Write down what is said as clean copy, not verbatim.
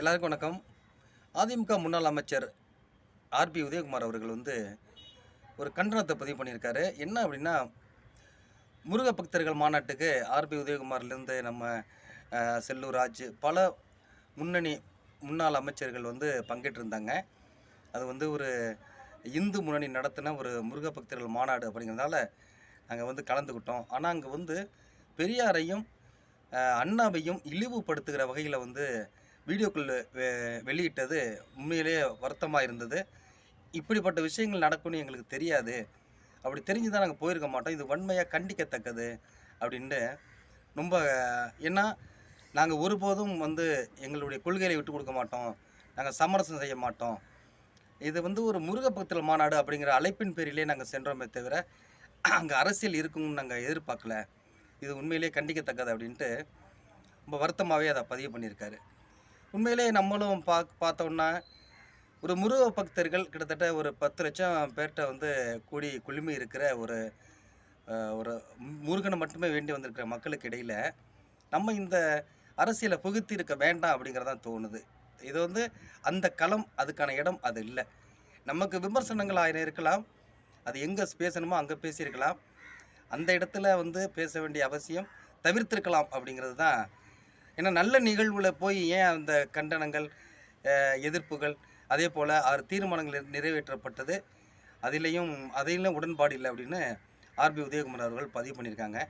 எல்லாருக்கும் வணக்கம். அதிமுக முன்னாள் அமைச்சர் ஆர்பி உதயகுமார் அவர்கள் ஒரு கண்டனத்தை பதிவு பண்ணியிருக்காரு. என்ன அப்படின்னா, முருக பக்தர்கள் மாநாட்டுக்கு ஆர்பி உதயகுமார்லேருந்து நம்ம செல்லூர் ராஜ், பல முன்னணி முன்னாள் அமைச்சர்கள் பங்கேற்றிருந்தாங்க. அது ஒரு இந்து முன்னணி நடத்தின ஒரு முருக பக்தர்கள் மாநாடு அப்படிங்கிறதுனால நாங்கள் கலந்துக்கிட்டோம். ஆனால் அங்கே பெரியாரையும் அண்ணாவையும் இழிவுபடுத்துகிற வகையில் வீடியோக்கள் வெளியிட்டது உண்மையிலேயே வருத்தமாக இருந்தது. இப்படிப்பட்ட விஷயங்கள் நடக்கும்னு எங்களுக்கு தெரியாது. அப்படி தெரிஞ்சுதான் நாங்கள் போயிருக்க மாட்டோம். இது வன்மையாக கண்டிக்கத்தக்கது அப்படின்ட்டு ரொம்ப. ஏன்னா நாங்கள் ஒருபோதும் எங்களுடைய கொள்கையை விட்டு கொடுக்க மாட்டோம், நாங்கள் சமரசம் செய்ய மாட்டோம். இது ஒரு முருக பக்தர்கள் மாநாடு அப்படிங்கிற அழைப்பின் பேரிலே நாங்கள் சென்றோமே தவிர அங்கே அரசியல் இருக்குன்னு நாங்கள் எதிர்பார்க்கல. இது உண்மையிலேயே கண்டிக்கத்தக்கது அப்படின்ட்டு ரொம்ப வருத்தமாகவே அதை பதிவு பண்ணியிருக்காரு. உண்மையிலே நம்மளும் பார்த்தோம்னா ஒரு முருக பக்தர்கள் கிட்டத்தட்ட ஒரு 10 லட்சம் பேர்கிட்ட கூடி குழுமி இருக்கிற ஒரு ஒரு முருகனை மட்டுமே வேண்டி வந்திருக்கிற மக்களுக்கு இடையில் நம்ம இந்த அரசியலை புகுத்தி இருக்க வேண்டாம் அப்படிங்கிறதான் தோணுது. இது அந்த களம், அதுக்கான இடம் அது இல்லை. நமக்கு விமர்சனங்கள் 1000 இருக்கலாம், அது எங்கே பேசணுமோ அங்கே பேசியிருக்கலாம். அந்த இடத்துல பேச வேண்டிய அவசியம் தவிர்த்திருக்கலாம் அப்படிங்கிறது தான். ஏன்னா நல்ல நிகழ்வில் போய் ஏன் அந்த கண்டனங்கள், எதிர்ப்புகள், அதே போல் 6 தீர்மானங்கள் நிறைவேற்றப்பட்டது, அதிலையும் உடன்பாடு இல்லை அப்படின்னு ஆர்பி உதயகுமார் அவர்கள் பதிவு பண்ணியிருக்காங்க.